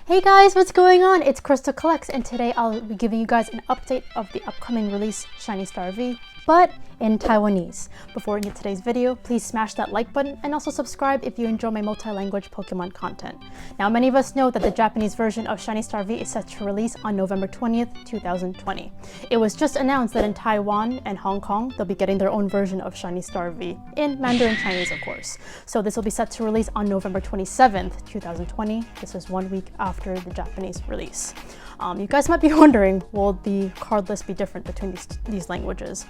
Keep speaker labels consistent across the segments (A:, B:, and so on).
A: Hey guys, what's going on? It's CrystalKollectz, and today I'll be giving you guys an update of the upcoming release Shiny Star V, but in Taiwanese. Before we get today's video, please smash that like button and also subscribe if you enjoy my multi-language Pokemon content. Now, many of us know that the Japanese version of Shiny Star V is set to release on November 20th, 2020. It was just announced that in Taiwan and Hong Kong, they'll be getting their own version of Shiny Star V, in Mandarin Chinese of course. So this will be set to release on November 27th, 2020. This is 1 week after the Japanese release. You guys might be wondering, will the card list be different between these languages?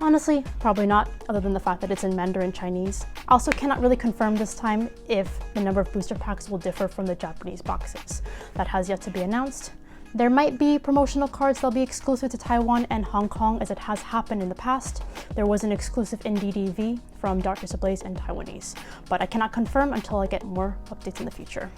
A: Honestly, probably not, other than the fact that it's in Mandarin Chinese. I also cannot really confirm this time if the number of booster packs will differ from the Japanese boxes. That has yet to be announced. There might be promotional cards that'll be exclusive to Taiwan and Hong Kong, as it has happened in the past. There was an exclusive in DDV from Darkness Ablaze and Taiwanese, but I cannot confirm until I get more updates in the future.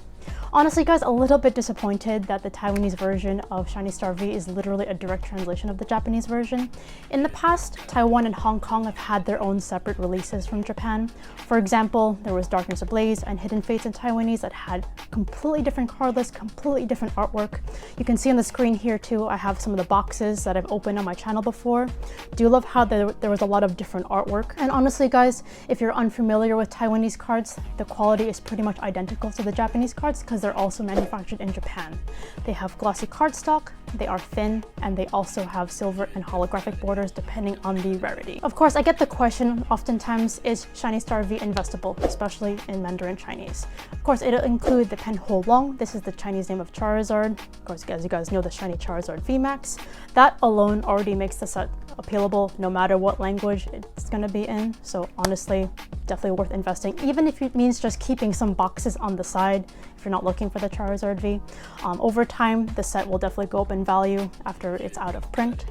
A: Honestly guys, a little bit disappointed that the Taiwanese version of Shiny Star V is literally a direct translation of the Japanese version. In the past, Taiwan and Hong Kong have had their own separate releases from Japan. For example, there was Darkness Ablaze and Hidden Fates in Taiwanese that had completely different card lists, completely different artwork. You can see on the screen here too, I have some of the boxes that I've opened on my channel before. Do love how there was a lot of different artwork. And honestly guys, if you're unfamiliar with Taiwanese cards, the quality is pretty much identical to the Japanese cards because they're also manufactured in Japan. They have glossy cardstock, they are thin, and they also have silver and holographic borders depending on the rarity. Of course, I get the question oftentimes, is Shiny Star V investable, especially in Mandarin Chinese? Of course, it'll include the Pen Ho Long. This is the Chinese name of Charizard. Of course, as you guys know, the Shiny Charizard VMAX. That alone already makes the set appealable no matter what language it's going to be in. So honestly, definitely worth investing, even if it means just keeping some boxes on the side if you're not looking for the Charizard V. Over time, the set will definitely go up in value after it's out of print.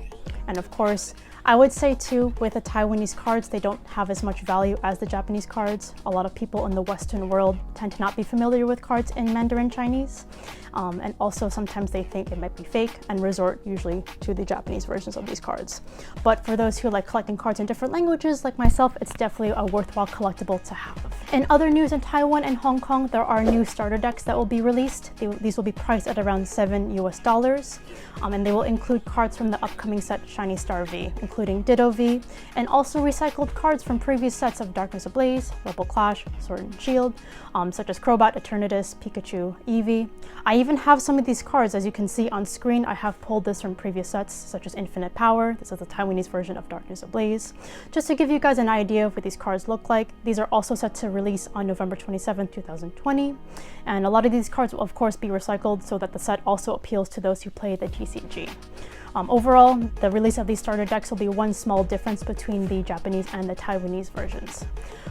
A: And of course, I would say too, with the Taiwanese cards, they don't have as much value as the Japanese cards. A lot of people in the Western world tend to not be familiar with cards in Mandarin Chinese. And also sometimes they think it might be fake and resort usually to the Japanese versions of these cards. But for those who like collecting cards in different languages like myself, it's definitely a worthwhile collectible to have. In other news, in Taiwan and Hong Kong, there are new starter decks that will be released. These will be priced at around $7 US, and they will include cards from the upcoming set Shiny Star V, including Ditto V, and also recycled cards from previous sets of Darkness Ablaze, Rebel Clash, Sword and Shield, such as Crobat, Eternatus, Pikachu, Eevee. I even have some of these cards, as you can see on screen. I have pulled this from previous sets, such as Infinite Power. This is the Taiwanese version of Darkness Ablaze. Just to give you guys an idea of what these cards look like, these are also set to release on November 27th, 2020. And a lot of these cards will of course be recycled so that the set also appeals to those who play the TCG. Overall, the release of these starter decks will be one small difference between the Japanese and the Taiwanese versions.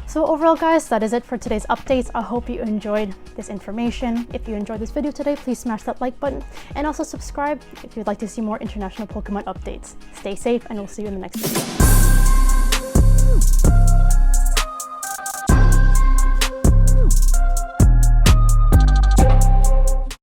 A: So overall guys, that is it for today's updates. I hope you enjoyed this information. If you enjoyed this video today, please smash that like button and also subscribe if you'd like to see more international Pokemon updates. Stay safe and we'll see you in the next video.